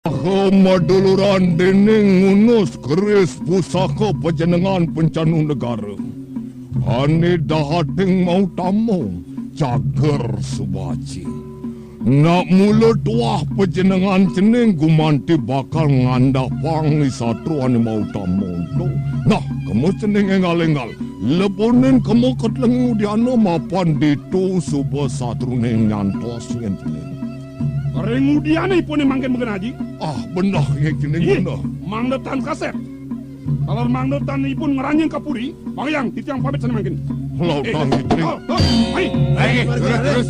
Maduluran dening ngunus keris pusaka panjenengan pencanung negara. Ane dahating mau tamu cager subaci. Nak mula tuah panjenengan cening gumanti bakal ngandah pangi satu ane mau tamu tu. Nah, kamu cening engal-engal. Leponen kamu ketlengu diana mapan ditu suba satu neng nyantos ngen cening. Kemudian pun mangken mengenaji. Benar ya kini benar. Mangdetan kaset. Kalau mangdetan pun ngeranyeng kapuri, bayang titiang pamit sana mangken. Lautang itu. Hai, terus.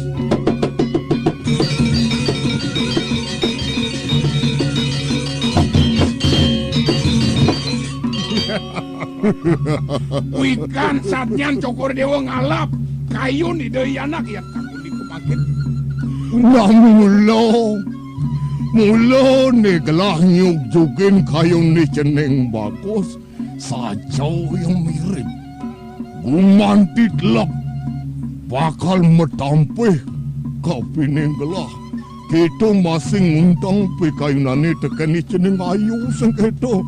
Wikan satnyan cokor dewa ngalap. Kayun ide anak ya kamu dikumakin. Mula ni gelah nyug-jugin kayong ni ceneng bagus sajau yang mirip. Gumantit lap bakal metampih kapining gelah. Kita masing undang pi kayunan ni tekan ni ceneng ayu sengketo.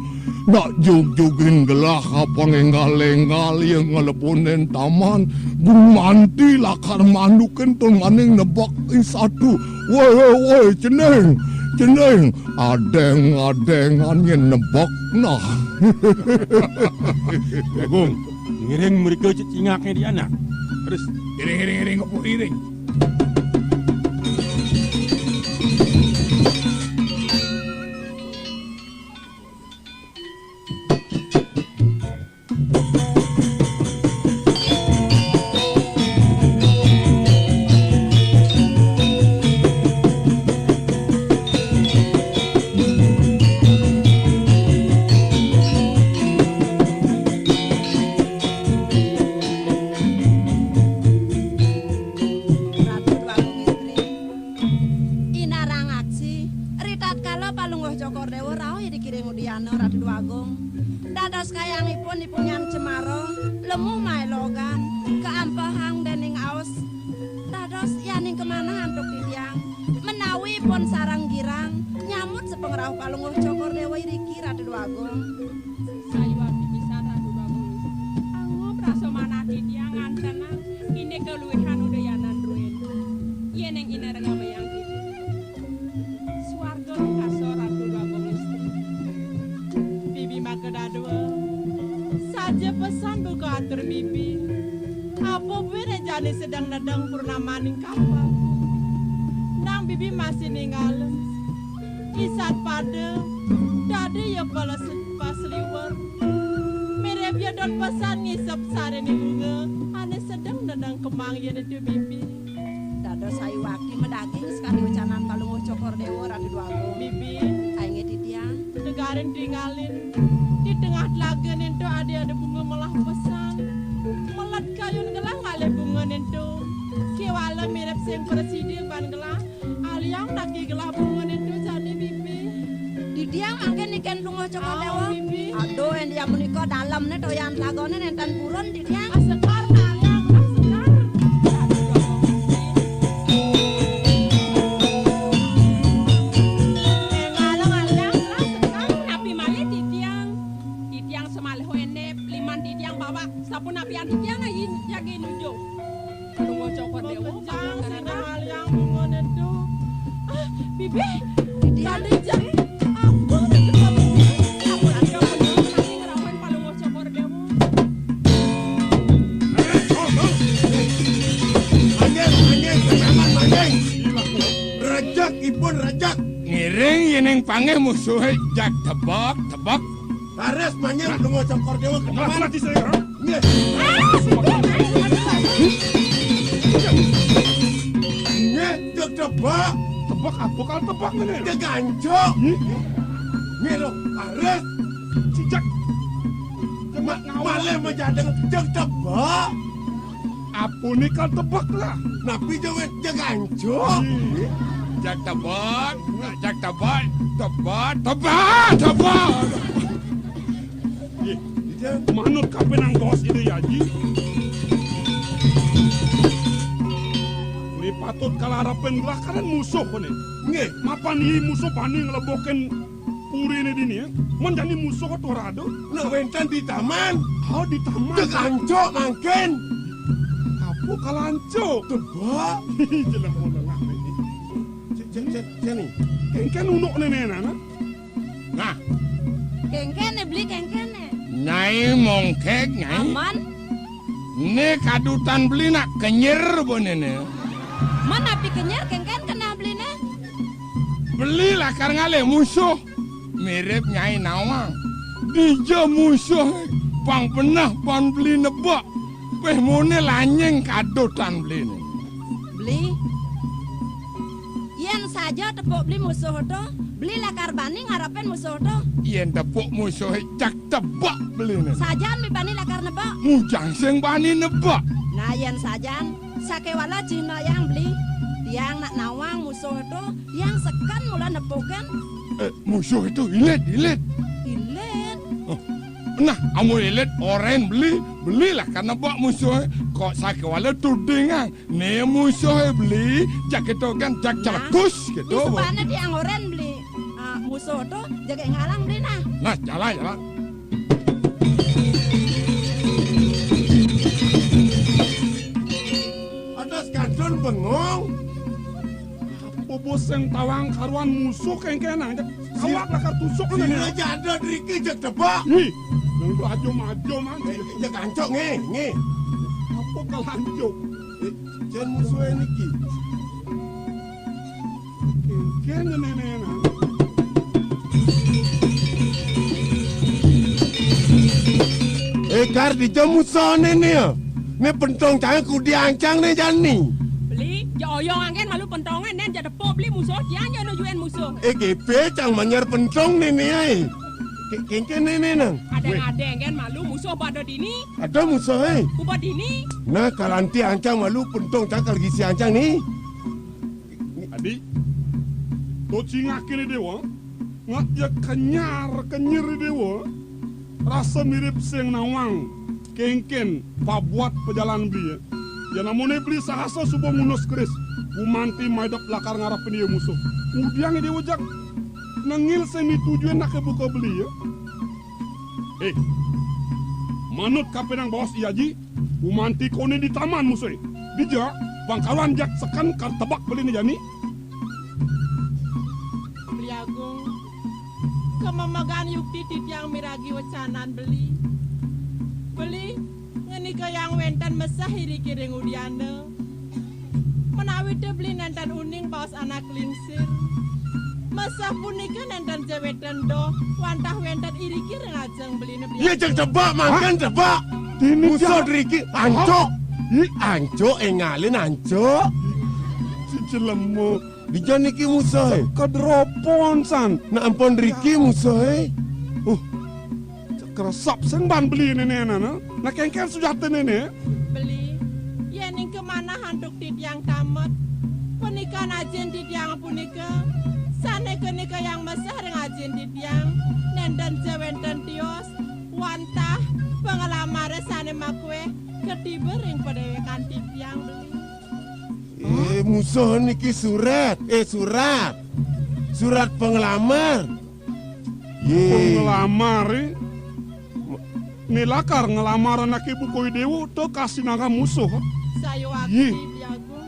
Nak jug-jugin gelah kapang engal-engal yang ngaleponen taman. Gumanti lakar mandukan ton maning nebak satu. Woi, ceneng. Adeng-adengan yang nebak nah. Agung, ngiring mereka cingaknya di anak. Terus, iring apa iring? Pange musuhe jak tebak. Tares manyang lungo cokor dewa kenaman. Mati saya. Jek tebak. Tebak apa kalau tebak ini? Degancok. Milo tares. Cicak. Cemak ngawal. Malah menjadeng jek tebak. Apa ni kan tebak lah. Napi jangan degancok. Jak tebak. Manut kapenang dos ini ya Ji. Ini patut kalau harapan belakaran musuh ni. Nggih. Mapan ni musuh paning leboken puri ni dini ya. Menjadi musuh tu rado. Nak wentan di taman. Oh di taman. Dek ancok mangken. Apa kalau ancok? Tebak. Jelas mau lengah ni. Jani. Kengken unuk nenek nana. Nah, Kengkene beli kengkene. nyai mongkek nyai. Aman. Ne kadutan beli nak kenyer bonene. Mana api kenyar kengken kena beli ne? Beli lah ngale musuh. Mirip nyai nawang. Dija musuh. Bang pernah ban beli nebak. Peh mone lanyeng kadutan beli ne. Beli. Yen saja tepuk beli musuh tu, beli lakar bani ngarapen musuh tu. Yen tepuk musuh cak tebak beli ne. Sajan mi bani lakar nebak. Mujang sing bani nebak. Nah yen sajan, sakewala Cina yang beli. Yang nak nawang musuh tu, yang sekan mula nepukan. Musuh itu ilet. Ilet. Nah, amu ilet oren belilah karena bak musuh kok sakewala tudingan. Ne musuh beli jak itu kan jak celekus gitu. Supaya dia ngoren beli. Musuh tu jaga ngalang beli nah. Nah, jalan. Ada skandon bengong. Bobos yang tawang karuan musuh kengken aja. Awak lakar tusuk Ini nenek. aja ada Riki jak tebak. Ih, nang maju mana? Jak ancok nge. Apa kalau ancok? Jan musuh niki. Kengken nenek nana. Kar di jam musuh ni ya. Ni pentong jangan ku diancang ni Jani. Beli, oyong angin malu pentongan nen jadi pop beli musuh jangan nujuin musuh. GP cang manyer pentong ni ai. Kengken ni nang. Ada kan malu musuh pada dini, Ada musuh kuba dini. Nah kalanti ancang malu pentong cakal gisi ancang ni. Adi, tu cingak kini dewa, ngat ya kenyir dewa, rasa mirip sing nawang, kengken, pabuat pejalan beli. Ya namun beli sahasa subuh munus keris, bumanti maidap lakar ngarap dia musuh. Udiang dia wajak, nangil semi tujuan nak buka beli ya. Manut kapenang bawas iaji, bumanti kone di taman musuh. Bija, bangkalan jak sekan kar tebak beli ni jani. Beli agung, kemamagan yukti yang miragi wacanan beli. Beli, ngenika yang wentan mesah hiri kiring udiana. Menawi de beli nantan uning bawas anak lingsir. Mesah punika nantan jawetan do, wantah wentan iri kiring ajeng beli ne. Ya jak tebak makan tebak. Musuh Riki ancok. Ancok ngalin ancok. Cicelemu. Bija niki musuh. Kedropon san. Nak ampun Riki musuh. Keresap senban beli nenek nana. Nak kengken sujata nenek. Beli, yening kemana hantuk yang tamat. Pernikahan ajen yang punika. Sana kenika yang mesah dengan ajen yang. Nendan jawenten tios. Wantah pengalaman sana makwe. Ketiba ring pedewekan yang beli. Musuh niki surat. Surat penglamar. Ngelamar nilakar ngelamar anak ibu koi dewu tu kasih naga musuh. Saya Ye. aktif jago.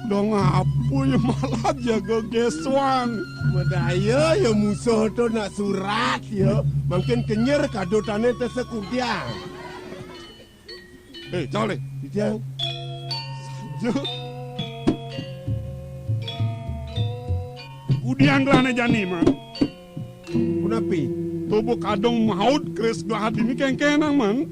Dong apa ya malah jaga geswan. Medaya ya musuh tu nak surat ya. Makin kenyer kadotane tersekudiang. Jale. Kudiang. Udiang gelane jani man. Kenapa? Tubuh kadong maut kres gelahad ini kengkenang man.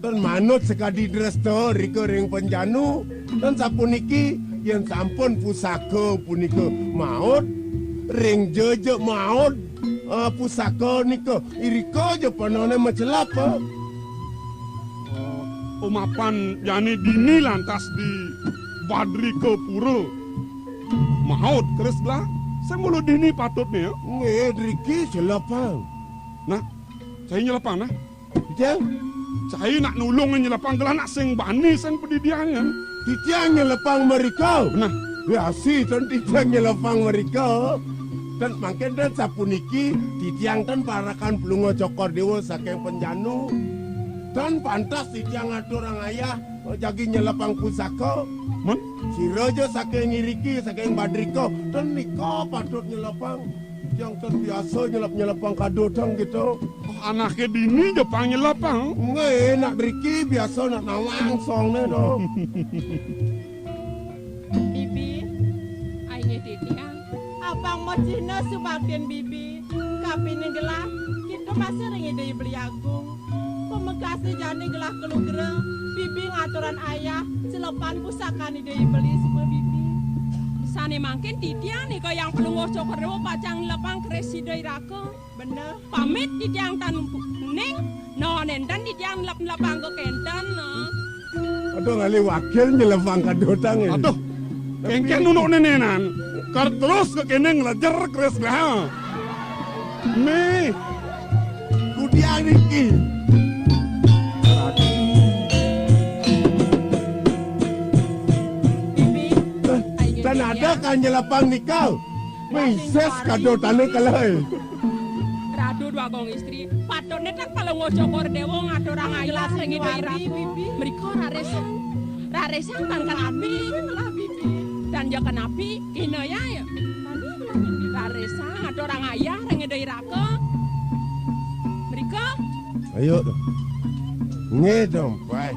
Dan manut sekadi dress to riko ring penjanu dan sapuniki yang sampun pusaka punika maut ring jeje maut pusaka nika iriko je panone macelapa. Umapan jani dini lantas di Badri ke pura. Maut kres gelah. Saya mulu dini patutnya. Riki celapang. Nah, saya nyelapang nah. Kudiang. Saya nak nulung nyelapang gelah nak sing bani sing pendidiannya. titiang nyelepang mereka. Nah, Ya si ton titiang nyelepang mereka. Dan makin dan sapuniki titiang tan parakan pelungo cokor dewa saking penjanu. Dan pantas titiang ngatur orang ayah jagi nyelepang pusaka. mun Sirojo saking ngiriki saking badriko. Dan niko patut nyelepang. Yang tan biasa nyelepang kado tang gitu. anaknya dini Jepang nyelapang. Nggak nak Riki biasa nak nawang songnya dong. Bibi, aine titiang. Abang mau Cina subakten bibi. Kapin gelah, kita masih ringi dari beli agung. Pemegasi jani gelah kelugre. Bibi ngaturan ayah, selepan pusaka ni dari beli semua bibi. Sane mangkin titiang nih kau yang pelungguh cokor dewa pacang lepang kresi dari raka. Bener. Pamit titiang tan kuning, nonen dan titiang lapang ke kentan. Aduh ngali wakil nyelepang kado tang ini. Aduh, kengken nunuk nenenan. Kar terus ke kene ngelajar kres lah. Nih, Kudiang Riki. Bibi, Dan ada kan nyelepang nikau. Mises kado tanah kalai. Radu dua gong istri, patutnya kan pelungguh cokor dewa ngaturang ayah ringi dari raka. bibi. Mereka raresang tan kenapi, Lah bibi. dan ya kenapi ina ya. Tadi gelah bibi. Raresang ngaturang ayah ringi dari raka. Mereka Ayo dong. Ngedong, pai.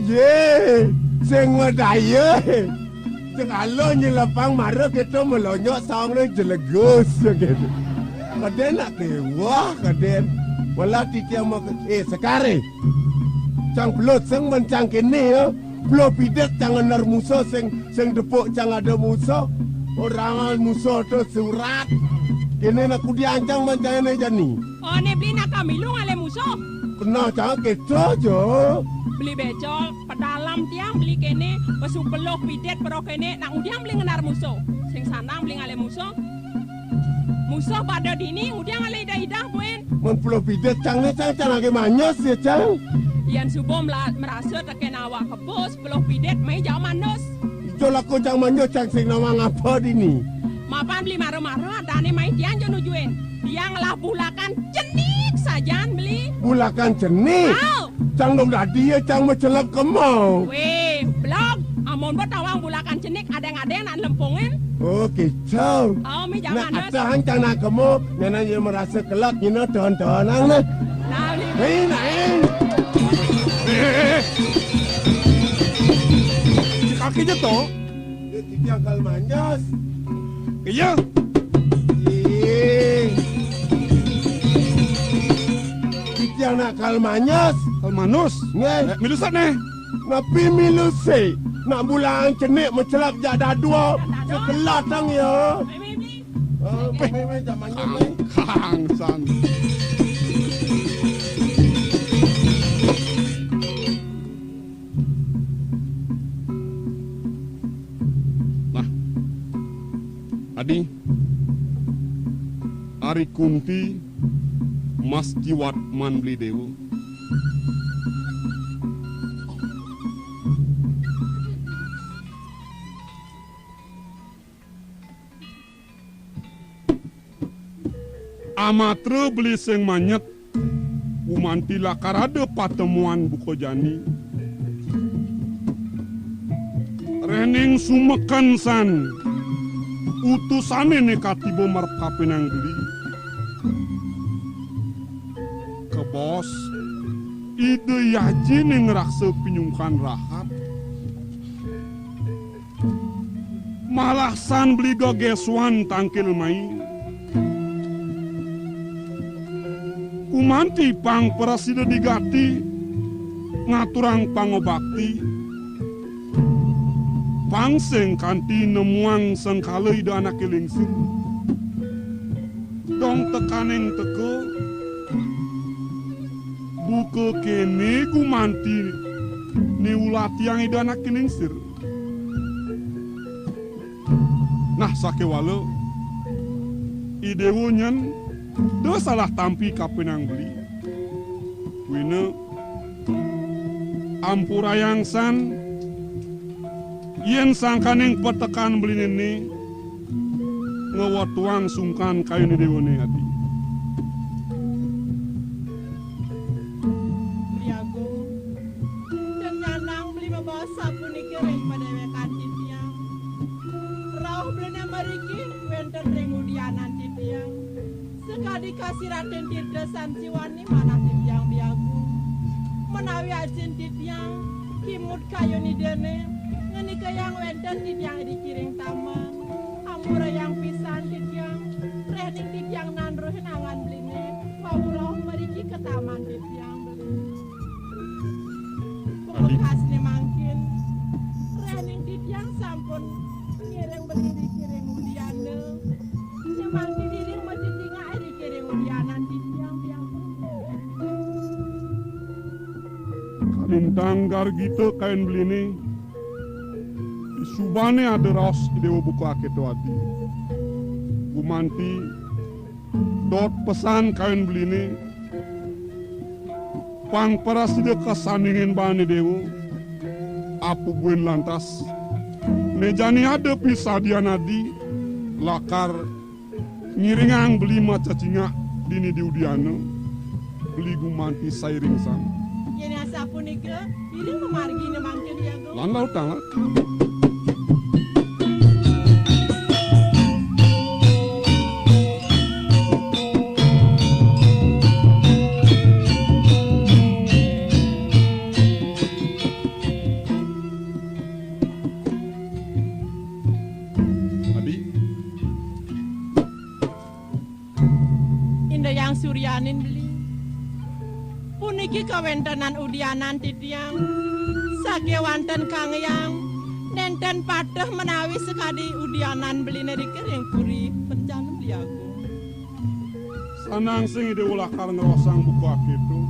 Ye, sing medaya. Sekalo nyelepang marah kita melonyok song le jelegus gitu. Kaden nak ke wah kaden. Wala titiang mau sekarang. Cang belut sing mencang kene ya. Blo pidet jangan nar musuh sing depuk cang ada musuh. Orang musuh tu surat. Kene nak kudiancang mancang jani. oh ne beli nak kami lu ngale musuh. Kena cang kita je. Beli becol, pedalam tiang beli kene, pesu peluk pidet pero kene, nak udiang beli ngenar musuh. Sing sanang beli ngale musuh. Musuh pada dini udiang ngale ida-ida buen. Mun blo pidet cang lagi manyos ya cang. Ian subuh merasa teken awak kebus, peluk pidet mai jauh manus. Ito lako cang manyos cang sing nama ngapa dini. Mapan beli marah-marah, dane mai tiang jo nujuin. Tiang lah bulakan cenik saja beli. Bulakan jenis. Au, Cang dong dia cang mencelap kemau. weh, blog. Amon buat tawang bulakan cenik, ada-ada nak lempungin. Oh kicau. Oh, mi jauh Nak manus. ada hancang nak kamu, nana dia merasa kelak, you know, tuan-tuanang nah. Nah, beli. Hei, naik. si kaki jatuh. Dia tiang kal manjas. Iya, Tiang nak kal manjas. manus. Ngai, Milusan nih. ngapi miluse. Nak bulang cenik mencelap jadah dua. Sekelah tang ya. Beli. Oh, mei zamannya mei. Kang san. Nah, Adi, Ari Kunti, Mas Jiwat Man beli dewa. Amatre beli sing manyet umantila karade patemuan Bukojani rening sumekan san utusane nekatibo markapinang beli ke bos ide yaji ning raksa pinyungkan rahat malah san beli gogeswan tangkil main kumanti pang prasida digati ngaturang pangobakti pangseng kanti nemuang sengkalai da anak kelingsir dong tekaneng teke buka kene kumanti ni ulati yang ida anak kelingsir nah sakewala idewo nyen do salah tampi kapenang beli. Wina ampura yang san yen sangkaning petekan beli nene ngewatuang sungkan kayu ni dewa ne adi. Dikasih Raden Tirta Sanjiwani mana tiang biagu menawi ajen tiang kimut kayu ni dene ngeni kayang wenten tiang dikiring taman amura yang pisan tiang rening tiang nandro henangan beline paulah meriki ke taman tiang beli bekas ni mangkin rening tiang sampun ngiring beli dikiring udiane nyemangkin diri mati tinggal dikiring udianan tiang Kalintang gargito kain belini subane ada raos idewo buku aketo ati Bumanti dot pesan kain belini pang para sida kasaningin bani dewo apu buen lantas nejani ada pisadian adi lakar ngiringang beli maca cingak dini di udiano beli gumanti sairing sang Yeni asapu nika diri memargi ne mangkin ya go landau tangak Suryanin beli puniki kawentenan udianan titiang sage wanten kang yang nenten padeh menawi sekadi udianan beli neri kering puri pencan beli aku sanang sing ide ulah kar ngerosang buku akitu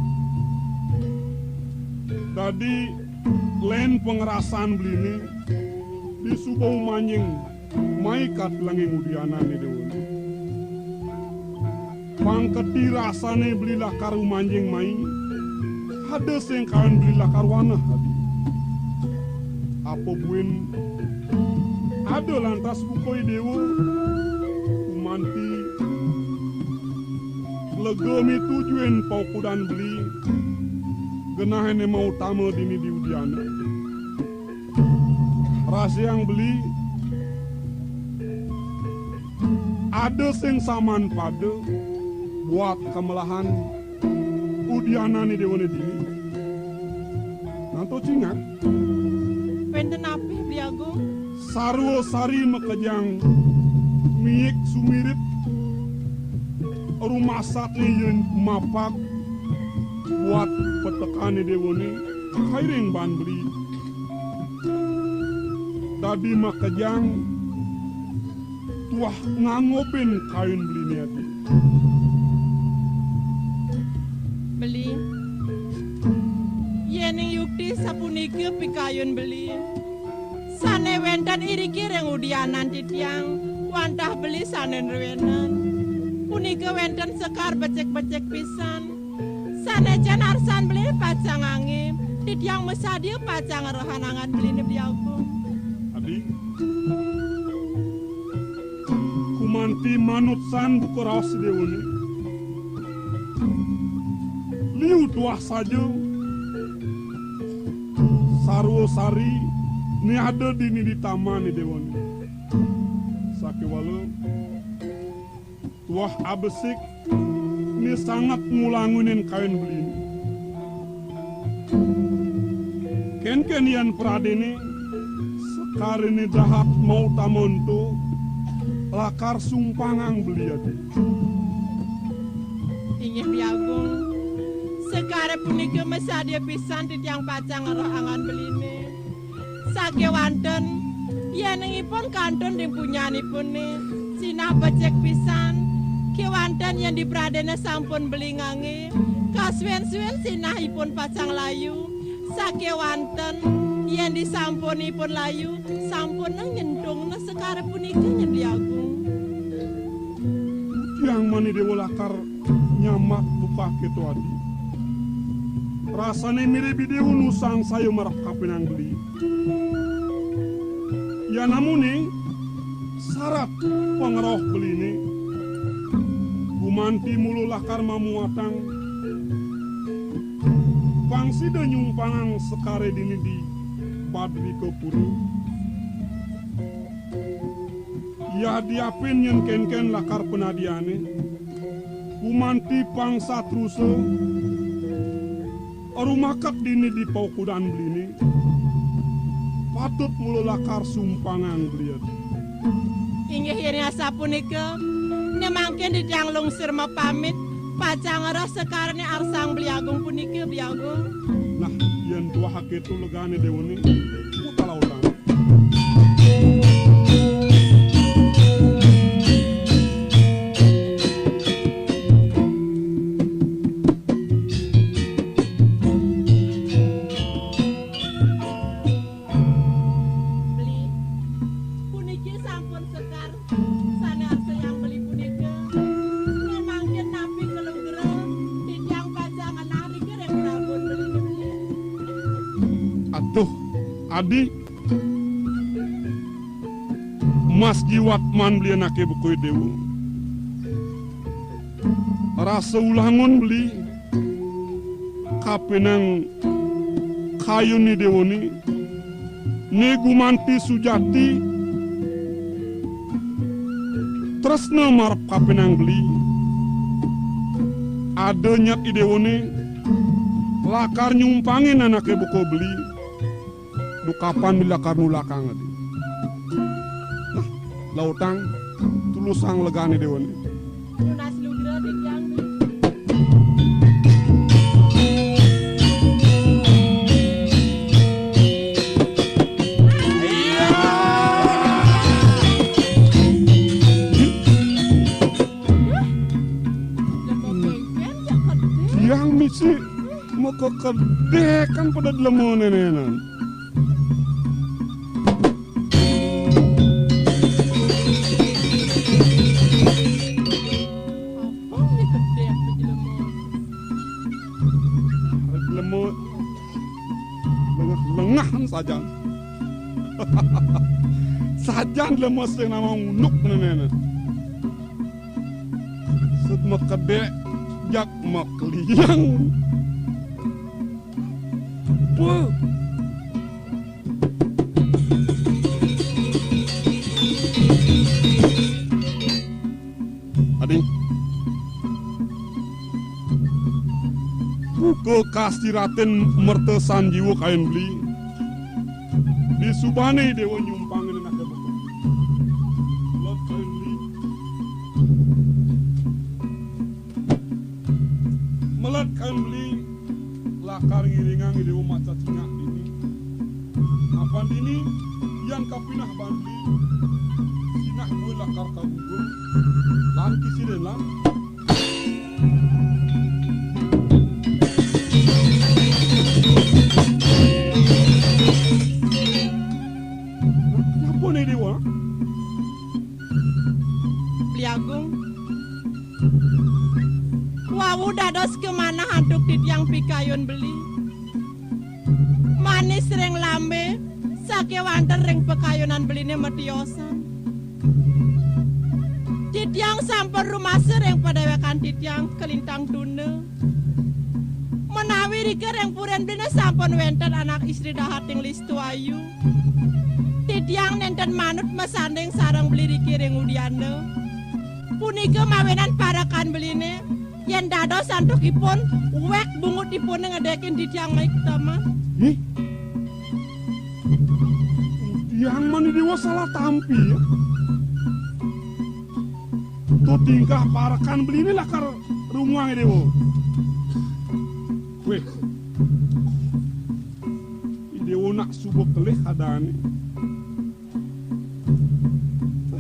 tadi len pengerasan beli ini di subau manjing maikat langing udianan ide ulah pangketi rasane belilah karu manjing mai ada sing kawan belilah karwana hadi apa buen ada lantas bukoi dewa umanti legemi tujuan paukudan beli genahane mau tamu dini di udiana rasa yang beli ada sing saman pada buat kemelahan udiana ni dewane dini nanto cingat penten api biago sarwo sari makajang miik sumirip rumah sakni yen mapak buat petekan ni dewane kairing ban beli tadi makajang tuah ngangopin kain beli niati beli yening yukti sapunike pikayun beli sane wenten iri kireng udianan titiang wantah beli sane rewenan punike wenten sekar becek-becek pisan sane jan arsan beli pacang angin titiang mesadia pacang rohanangan beli ne biaku adi kumanti manut san bukuras dewane liu tuah saja sarwo sari ni ada dini di taman ni dewan sake walu tuah abesik ni sangat ngulangunin kain beli ini ken yan pradene sekar ini dahat mau tamonto lakar sumpangang beli adi ingin biagung sekarang punika mesadia pisan di tiang pacang rohangan beline sake wanten yenengipun kantun dimpunyanipun nih sinah becek pisan kewanten yang dipradene sampun beli ngangi kaswen-swen sinahipun pacang layu sake wanten yang disampunipun layu sampun nyentung sekarang punika nyendi agung Yang mani dewa lakar nyamak buka ketu adi. Rasane mirip dewa nusang sayo marap kapinang beli. Ya namun nih syarat pengeroh beli ini gumanti mulu lakar mamuatang pangsi dan nyumpangang sekare dini di padri kepuru ya diapin yang ken-ken lakar penadiane gumanti pangsa truse arumakat dini di paukudan beli ini patut mulu lakar sumpangan beliat. Inggih yen sapunika nemangken dijang lungsir pamit pacangara sekarne arsang Bliagung punika Bliagung. Nah, yen dua hak itu legane dewani utalau utang. Adi Mas Jiwat man beli anake bukoy dewu rasa ulangon beli kapenang kayu ni dewoni negumanti sujati tresna marap kapenang beli ada nyat idewoni lakar nyumpangin anake buko beli dukapan bila karnu lakang adi. Nah, lautang tulusang legane dewan. Lunas lugra dijang. Yang misi mau kekede kan pada lemon nenenan. Sajan sajan lemes yang nama unuk nenek set makede jak makliang bu adi buku kastiraten mertesan jiwa kain beli di subane dewa nyumpangin anak betul. Lot kainli melat kainli lakar ngiringang dewa maca cingak dini. Apa dini yang kapinah bandi sinah gue lakar kabugo lan kisiden lan Bliagung wawu dados kemana handuk di tiang pikayon beli manis reng lambe sake wanter reng pekayonan beline metiosan di tiang sampun rumah sereng padawekan di tiang kelintang tune menawi rike reng puren beline sampun wenten anak istri dahating listu ayu tiang nenten manut mesandeng sarang beli rikiring udiane punika mawenan parakan beline yen dados santukipun wek bungutipun ngedekin di tiang maik taman yang mani dewa salah tampi ya tuh tingkah parakan beline lakar rumuang dewa weh dewa nak subuk kelih adane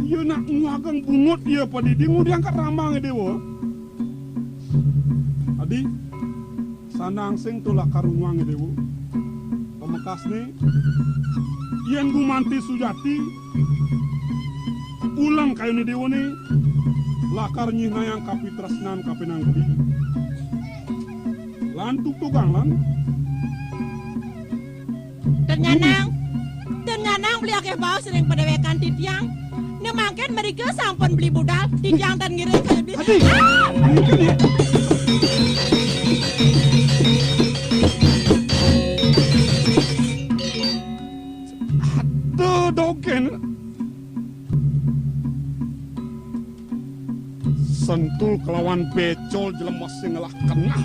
iya nak ngagang bungut iya pada dingu diangkat rambang dewa adi sanang sing tulak karumang dewa pemekas nih yang gumanti sujati ulang kayu ni dewa nih lakar nyihna yang kapi tresnan kapi nang beli. Lan tugang lan. Tenyanang beli akeh bau sering pedewekan titiang. Nih makin mereka sampun beli budal titiang dan ngiring kayak beli. Aduh dogen. Sentul kelawan becol jelemas sing ngelah kenah.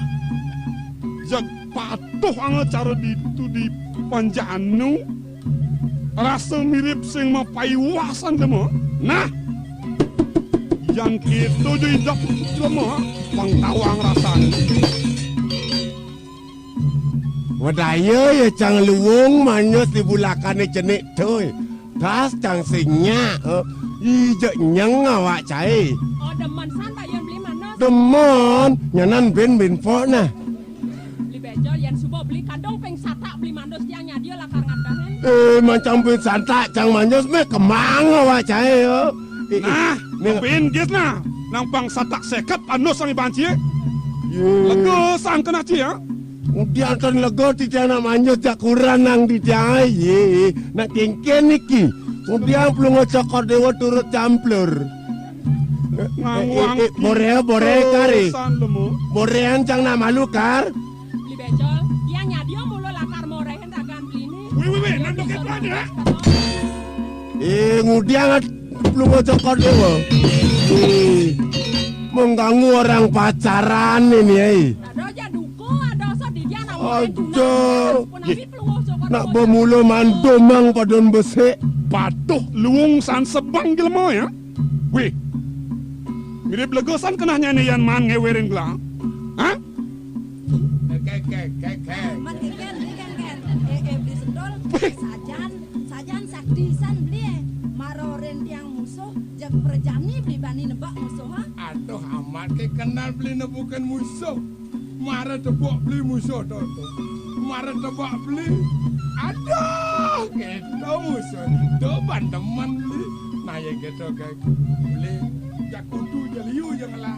Jag patuh angel cara ditu di Panjanu. Rasa mirip sing mapaiwasan demo. Nah, yang itu jidap demo pangtawang rasan. Wadaya ya cang luwung manyos di bulakane jenik toy. Tas cang singnya. Ijek nyeng awak cai. Oh demen santai yang beli mana? Demon nyanan ben fok nah. Beli bejol yang subuh beli kadang peng sata beli mandos tiang dia lakar ngadahan. Macam ben santak cang manyos me kemang awak cai yo. Nah, ben gis nah. Nang bang satak sekap anu sang ibanci. Lega sang kena cia. Kemudian kan lego ti jana manyos jak kurang nang di jai. Nak kengken iki. Kemudian perlu ngocokor dewa turut campur. Bore kari. Borean cang nama lu kar. Beli bejol, dia nyadio mulu lakar morehen dagan beli ini. Wih, nandoket ada. Kemudian perlu ngocokor dewa. Mengganggu orang pacaran ini. Ada aja duko, ada so di dia nama Aduh. Nak bermula mandomang padon besek. Patuh luung san sebang gelmo ya. Wih. Mirip legosan kena nyanyi yan man ngewerin gelang. Hah? Man kan beli sendol sajan sakdisan beli maroren tiang musuh jak perjani beli bani nebak musuh ha. Aduh amat ke kenal beli nebukan musuh. Marah tebak beli musuh tu. Marah tebak beli. Aduh, kita musuh. Tu bandaman beli. Nah ya kita kayak beli. Jak kudu jeliu janganlah.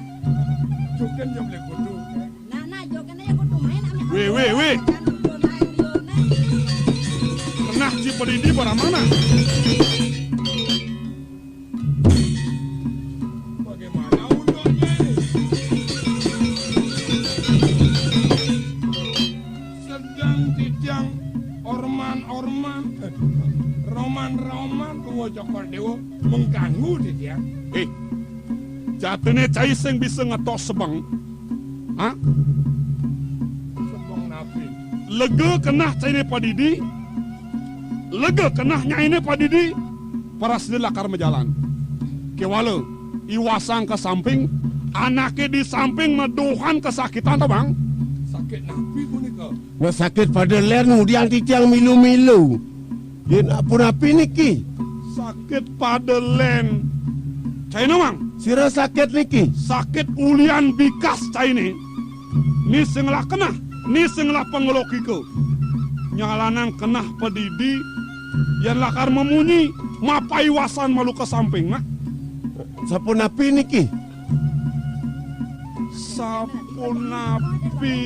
Jokan yang beli kudu. Nah jokan aja kudu main ame. Weh. Kenah Cipodidi para mana? Bagaimana undangnya ini? Sedang titiang roman tunggu cokor dewa mengganggu titiang. Jatene cai sing bisa ngetos sebang. Hah? Sebang nabi. Lega kenah cai ne padidi. Lega kenah nyai ne padidi. Para sedih lakar mejalan. Kewala iwasang ke samping, anaknya di samping meduhan kesakitan tau bang. Sakit nabi kunika. Nak sakit pada ler kemudian titiang milu-milu. Dia nak pun api niki. Sakit pada len. Cai ne bang. Sira sakit niki. Sakit ulian bikas cai ne. Ni singlah kenah. Ni singlah pengeloki ke. Nyalanan kenah pedidi. Yang lakar memunyi. Mapai wasan malu ke samping mak. Sapun api niki. Sapun api.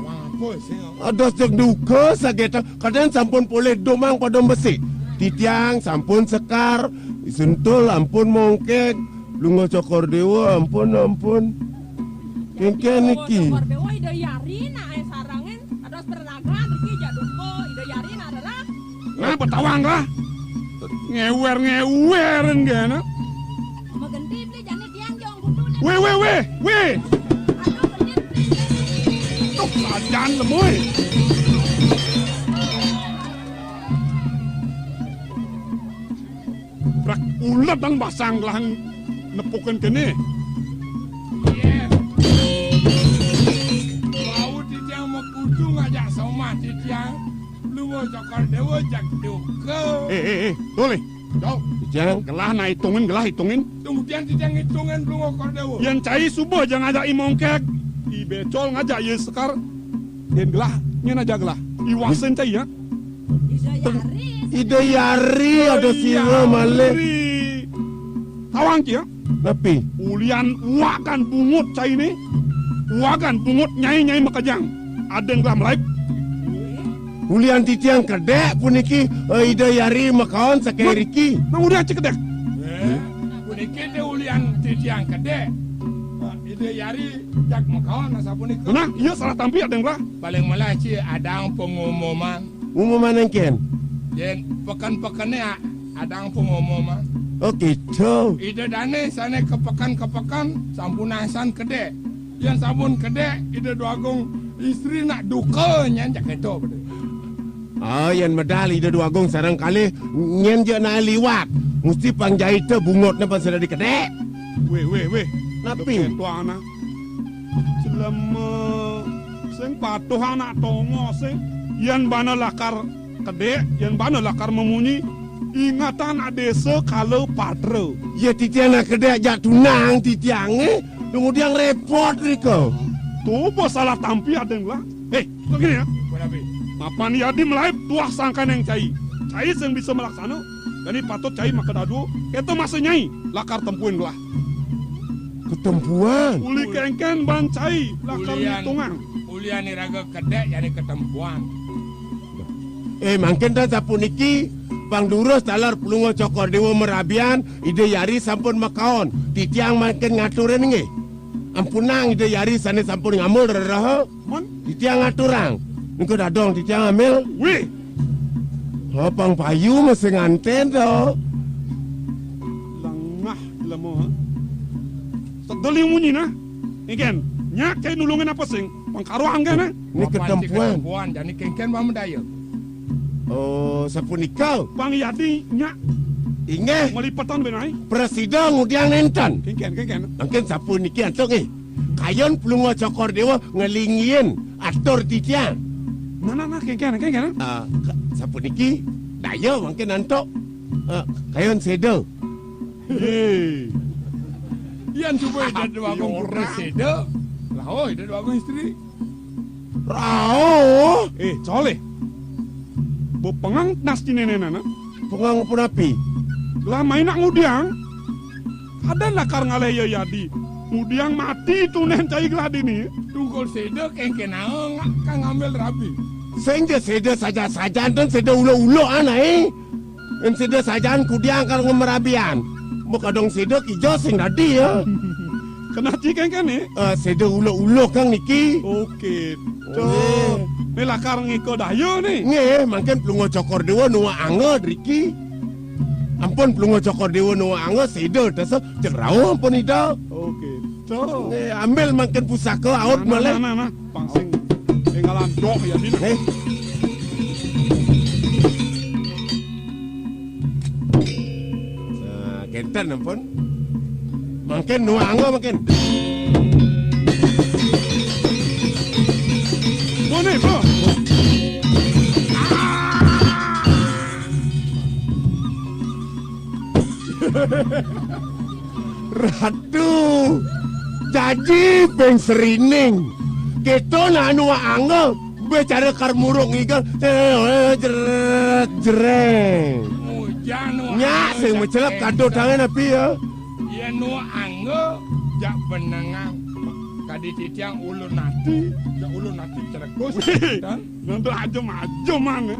Apa sih? Ada sejak duka sakit. Kadang sampun boleh domang pada besi. Titiang sampun sekar. Sentul ampun mongkek. Lungo cokor dewa ampun. Kengken niki. Cokor dewa ida yari na ay sarangin. Ados peranakan riki jaduko ida yari na adalah. Nah betawang lah. Ngewer-ngewerin gana. Magenti beli jani tiang jong kudu. Weh. Aduh genit beli. Tuk sajan lemoy. Brak ulat dan basang lah nepukan kene. Yes. Bau titiang mau kudu ngajak sama titiang. Lu mau cokor dewa jak duka. Boleh. Jauh. Titiang. Gelah na hitungin. Kemudian titiang hitungan lu mau cokor dewa. Yang cai subuh jangan ngajak imongkek. I becol ngajak ye sekar. Dan gelah, nyen aja gelah. Iwasen cai ya. Ida yari. Ida yari ada sira male. Tawang ki ya. Napi? Ulian wakan bungut cai ni. Wakan bungut nyai makajang. Ada yang gelam laip. Ulian titiang kedek puniki ida yari makaon sakai Riki. Nang udah cek kedek. Puniki de ulian titiang kedek. Ide yari jak makaon asa puniki. Nah, iya salah tampi ada yang lah. Paling malah ci adang pengumuman. Umuman engken. Yen pekan-pekannya adang pengumuman. Oh gitu. Ide dane sana kepekan sampunasan kedek. Yang sabun kedek ide doagung istri nak duka nyanjak itu betul. Oh, yang medali ida dua gong sarang kali nyen je na liwat. Mesti pangjai te bungot na pas sudah dikedek. Weh. Napi? Tuana. Selama sing patuh anak tongo sing yan bana lakar kedek, yan bana lakar memunyi ingatan adese kalau patre. Ya titiang nak kedek jak tunang titiang kemudian repot Riko. Tuh bos salah tampi ada yang lah. Kok gini ya? Berapa? Mapan yadi melaip tuah sangkan yang cai. Cai yang bisa melaksana. Jadi patut cai maka dadu. Itu masa nyai lakar tempuin lah. Ketempuan. Uli kengken ban cai lakar hitungan. Ulian iraga kedek jadi ketempuan. Mungkin dah sapuniki Bang Durus talar pelungo cokor dewa merabian ide yari sampun makaon. Titiang makin ngaturin nge. Ampunang ide yari sana sampun ngamul raraha. Man, Titiang ngaturang. Niko dadong titiang ambil. weh. Pang payu masih nganten do. Langah lamo ha. Sedeli munyi nah. Iken, nyak cai nulungin apa sing? Pangkaruang kan nah. Ini ketempuan. Ketempuan jadi kengken bamu daya. Oh, sapunikau. Bang yadi nyak Inge, melipatan benai. presiden ngudiang nenten. Kengken. Mungkin sapuniki antok kayon pelungo cokor dewa ngelingin atur titiang. Nah, kengken. Sapuniki daya mungkin antok. Kayon sedo. Hei. Ian coba ide doagung presiden. Lah ide doagung istri. Rao. Coleh. Bo pengang nas cinenena. Pengang pun api. Lah main nak ngudiang. Ada lakar ngalaya yadi. Ngudiang mati tu nen cai gladi ni. Tungkol sede kengken naon kang ngambil rabi. Sehingga sedo saja-saja dan sedo ulo-ulo anai. Dan sedo sajaan kudiang kalau ngemerabian. Bukan dong sedo kijo sing tadi ya. Kena cikeng kan ni? Sedo ulo-ulo kang niki. Oke. Oh. Ni lakar ngiko dayo ni. Nge, mungkin pelungo cokor dewa nuwa anggot Riki. Ampun pelungo cokor dewa nuwa anggot sedo tasa cerau ampun ida. Oke. Coro. Nge, ambil mungkin pusaka out malah. Nah. Pangsing. Tinggalan dok ya di. Kenten ampun. Mungkin nuwa anggot mungkin. Mana bo? Ratu, jadi peng serining. Kita nak nuwa anggo, bicara karmurung ikan, jreng. Mujan Nyak, sing mencelap kado tangan api ya. Iya nu anggo jak benengang. Kadi titiang ulun nati cerekus dan Nanti aja maju mana.